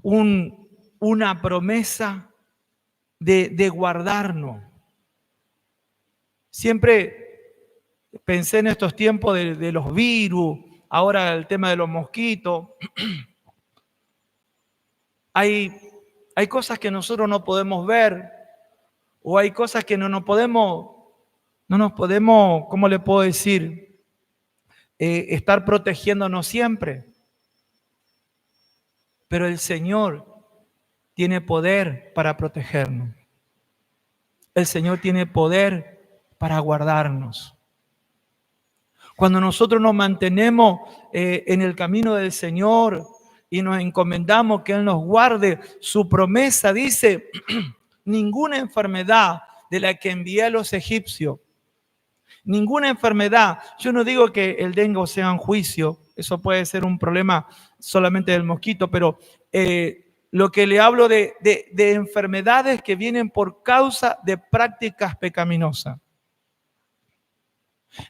una promesa de guardarnos. Siempre pensé en estos tiempos de los virus, ahora el tema de los mosquitos. Hay cosas que nosotros no podemos ver, o hay cosas que no nos podemos, ¿cómo le puedo decir? Estar protegiéndonos siempre. Pero el Señor tiene poder para protegernos. El Señor tiene poder para guardarnos. Cuando nosotros nos mantenemos en el camino del Señor y nos encomendamos que Él nos guarde, su promesa dice, ninguna enfermedad de la que envié a los egipcios, ninguna enfermedad, yo no digo que el dengue sea un juicio, eso puede ser un problema solamente del mosquito, pero lo que le hablo de enfermedades que vienen por causa de prácticas pecaminosas.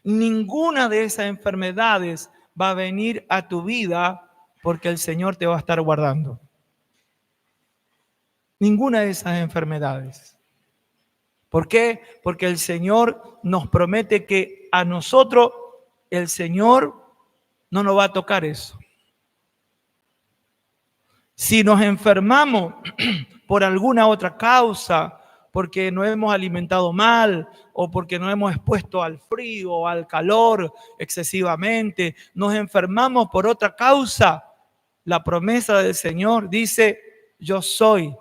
Ninguna de esas enfermedades va a venir a tu vida porque el Señor te va a estar guardando. Ninguna de esas enfermedades. ¿Por qué? Porque el Señor nos promete que a nosotros el Señor no nos va a tocar eso. Si nos enfermamos por alguna otra causa, porque nos hemos alimentado mal o porque nos hemos expuesto al frío o al calor excesivamente, nos enfermamos por otra causa, la promesa del Señor dice, yo soy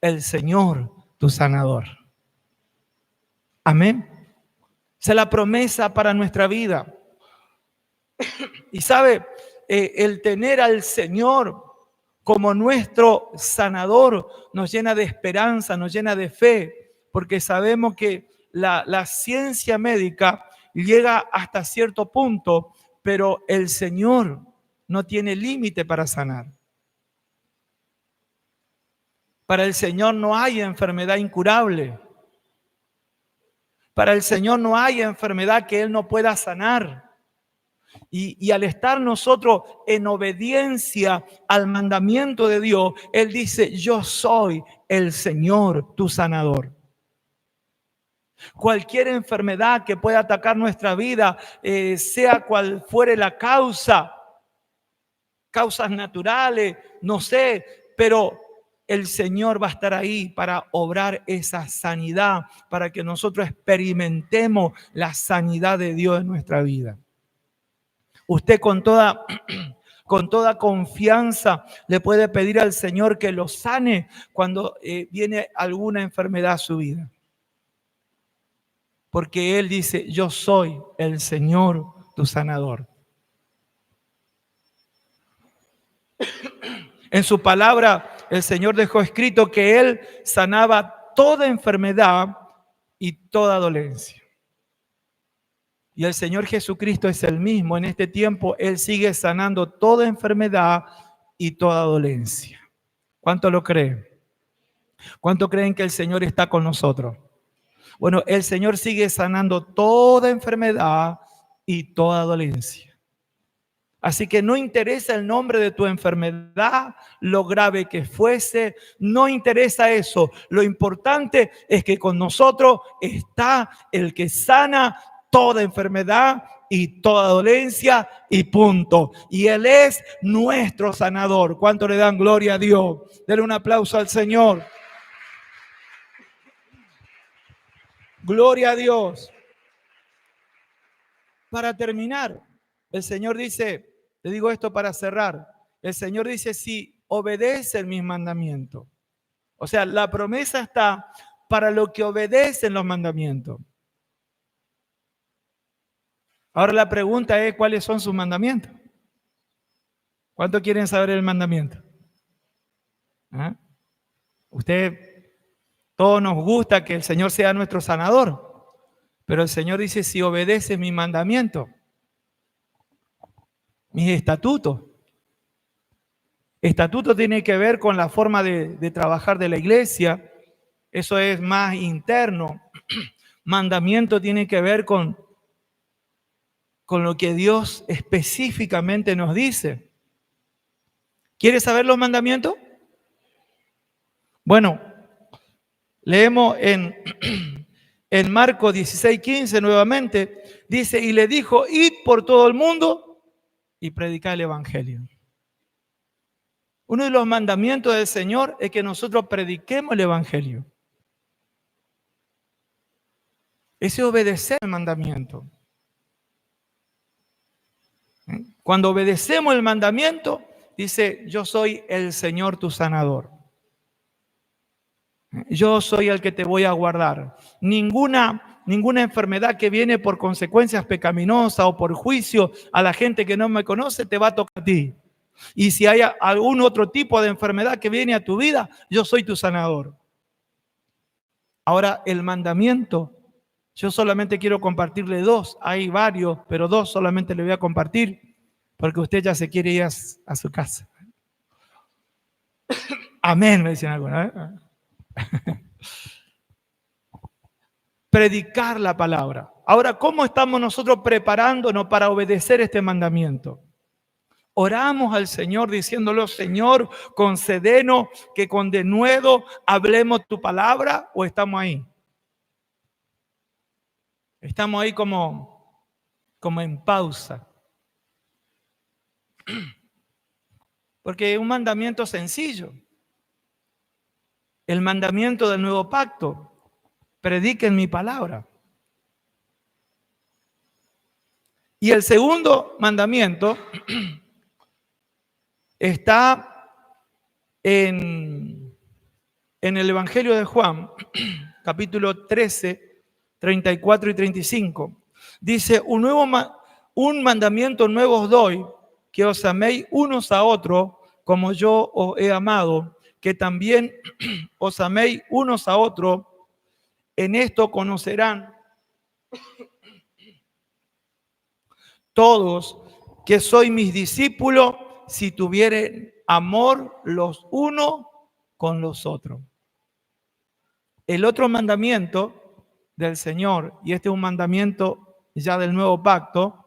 el Señor, tu sanador. Amén. Esa es la promesa para nuestra vida. Y sabe, el tener al Señor como nuestro sanador nos llena de esperanza, nos llena de fe, porque sabemos que la ciencia médica llega hasta cierto punto, pero el Señor no tiene límite para sanar. Para el Señor no hay enfermedad incurable. Para el Señor no hay enfermedad que Él no pueda sanar. Y al estar nosotros en obediencia al mandamiento de Dios, Él dice, yo soy el Señor, tu sanador. Cualquier enfermedad que pueda atacar nuestra vida, sea cual fuere la causa, causas naturales, no sé, pero el Señor va a estar ahí para obrar esa sanidad, para que nosotros experimentemos la sanidad de Dios en nuestra vida. Usted con toda confianza le puede pedir al Señor que lo sane cuando viene alguna enfermedad a su vida. porque Él dice, yo soy el Señor tu sanador. En su palabra, el Señor dejó escrito que Él sanaba toda enfermedad y toda dolencia. Y el Señor Jesucristo es el mismo. En este tiempo, Él sigue sanando toda enfermedad y toda dolencia. ¿Cuánto lo creen? ¿Cuánto creen que el Señor está con nosotros? Bueno, el Señor sigue sanando toda enfermedad y toda dolencia. Así que no interesa el nombre de tu enfermedad, lo grave que fuese, no interesa eso. Lo importante es que con nosotros está el que sana toda enfermedad y toda dolencia y punto. Y Él es nuestro sanador. ¿Cuánto le dan gloria a Dios? Denle un aplauso al Señor. Gloria a Dios. Para terminar, el Señor dice, te digo esto para cerrar, el Señor dice, si obedecen mis mandamientos. O sea, la promesa está para los que obedecen los mandamientos. Ahora la pregunta es, ¿cuáles son sus mandamientos? ¿Cuánto quieren saber el mandamiento? ¿Ah? Todos nos gusta que el Señor sea nuestro sanador, pero el Señor dice, si obedece mi mandamiento, mis estatutos. Estatuto tiene que ver con la forma de trabajar de la iglesia, eso es más interno. Mandamiento tiene que ver con lo que Dios específicamente nos dice. ¿Quieres saber los mandamientos? Bueno, leemos en Marcos 16:15 nuevamente, dice, y le dijo, id por todo el mundo y predicad el evangelio. Uno de los mandamientos del Señor es que nosotros prediquemos el evangelio. Ese es obedecer el mandamiento. Cuando obedecemos el mandamiento, dice, yo soy el Señor tu sanador. Yo soy el que te voy a guardar. Ninguna enfermedad que viene por consecuencias pecaminosas o por juicio a la gente que no me conoce te va a tocar a ti. Y si hay algún otro tipo de enfermedad que viene a tu vida, yo soy tu sanador. Ahora, el mandamiento, yo solamente quiero compartirle dos. Hay varios, pero dos solamente le voy a compartir porque usted ya se quiere ir a su casa. Amén, me dicen algunos. Predicar la palabra. Ahora, ¿cómo estamos nosotros preparándonos para obedecer este mandamiento? Oramos al Señor diciéndole, Señor, concédenos que con denuedo hablemos tu palabra, o estamos ahí. Estamos ahí como en pausa. Porque es un mandamiento sencillo. El mandamiento del nuevo pacto. Prediquen mi palabra. Y el segundo mandamiento está en el Evangelio de Juan, capítulo 13, 34 y 35. Dice, un mandamiento nuevo os doy, que os améis unos a otros, como yo os he amado, que también os améis unos a otros. En esto conocerán todos que sois mis discípulos, si tuvieren amor los unos con los otros. El otro mandamiento del Señor, y este es un mandamiento ya del nuevo pacto,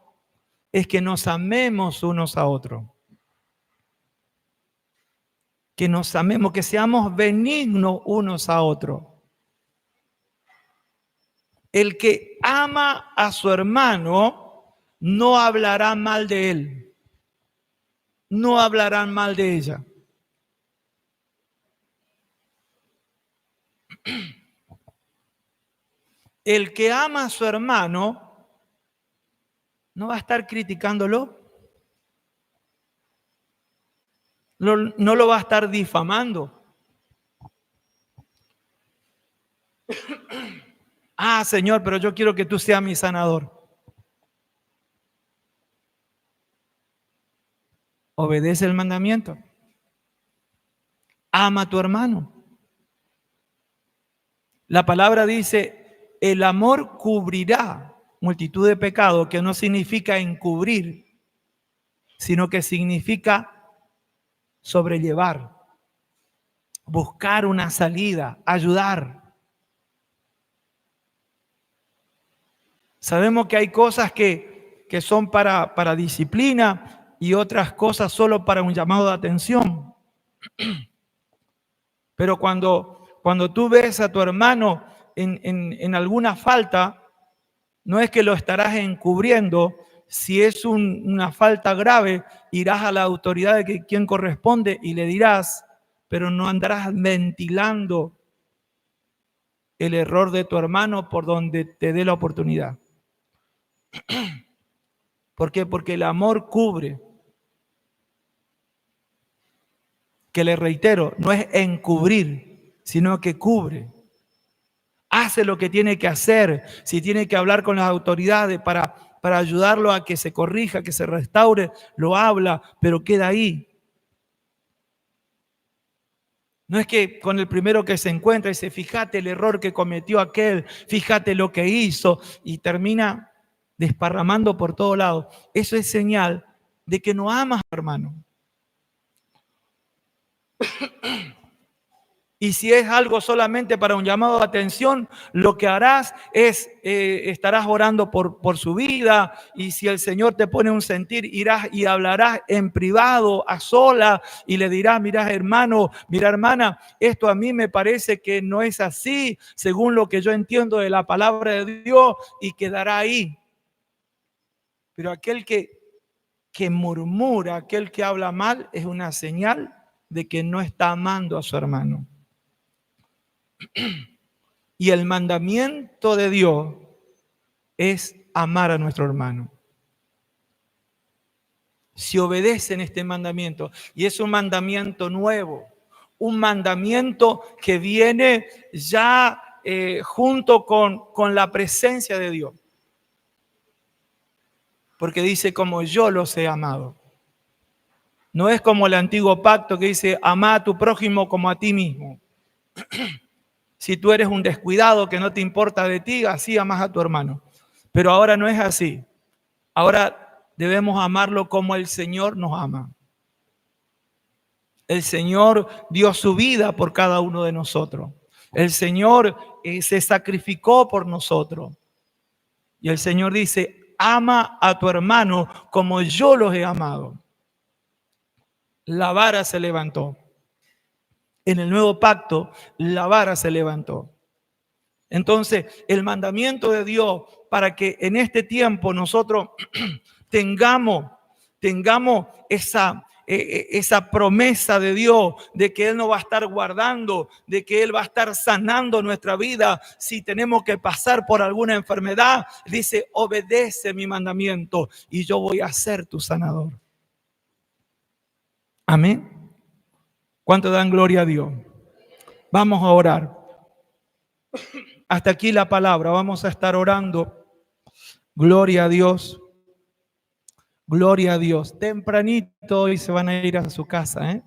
es que nos amemos unos a otros. Que nos amemos, que seamos benignos unos a otros. El que ama a su hermano no hablará mal de él. No hablarán mal de ella. El que ama a su hermano no va a estar criticándolo. No lo va a estar difamando. Ah, Señor, pero yo quiero que tú seas mi sanador. Obedece el mandamiento. Ama a tu hermano. La palabra dice, el amor cubrirá multitud de pecados, que no significa encubrir, sino que significa sobrellevar, buscar una salida, ayudar. Sabemos que hay cosas que son para disciplina y otras cosas solo para un llamado de atención. Pero cuando tú ves a tu hermano en alguna falta, no es que lo estarás encubriendo. Si es una falta grave, irás a la autoridad de quien corresponde y le dirás, pero no andarás ventilando el error de tu hermano por donde te dé la oportunidad. ¿Por qué? Porque el amor cubre. Que le reitero, no es encubrir, sino que cubre. Hace lo que tiene que hacer. Si tiene que hablar con las autoridades para ayudarlo a que se corrija, que se restaure, lo habla, pero queda ahí. No es que con el primero que se encuentra dice, fíjate el error que cometió aquel, fíjate lo que hizo, y termina desparramando por todo lado. Eso es señal de que no amas, hermano. Y si es algo solamente para un llamado de atención, lo que harás es, estarás orando por su vida, y si el Señor te pone un sentir, irás y hablarás en privado, a sola, y le dirás, mira hermano, mira hermana, esto a mí me parece que no es así, según lo que yo entiendo de la palabra de Dios, y quedará ahí. Pero aquel que murmura, aquel que habla mal, es una señal de que no está amando a su hermano. Y el mandamiento de Dios es amar a nuestro hermano. Si obedecen este mandamiento, y es un mandamiento nuevo, un mandamiento que viene ya junto con la presencia de Dios. Porque dice, como yo los he amado. No es como el antiguo pacto que dice, ama a tu prójimo como a ti mismo. Si tú eres un descuidado que no te importa de ti, así amas a tu hermano. Pero ahora no es así. Ahora debemos amarlo como el Señor nos ama. El Señor dio su vida por cada uno de nosotros. El Señor se sacrificó por nosotros. Y el Señor dice, ama a tu hermano como yo los he amado. La vara se levantó. En el nuevo pacto, la vara se levantó. Entonces, el mandamiento de Dios para que en este tiempo nosotros tengamos esa promesa de Dios de que Él nos va a estar guardando, de que Él va a estar sanando nuestra vida. Si tenemos que pasar por alguna enfermedad, dice, obedece mi mandamiento y yo voy a ser tu sanador. Amén. ¿Cuánto dan gloria a Dios? Vamos a orar. Hasta aquí la palabra. Vamos a estar orando. Gloria a Dios. Gloria a Dios. Tempranito hoy se van a ir a su casa, ¿eh?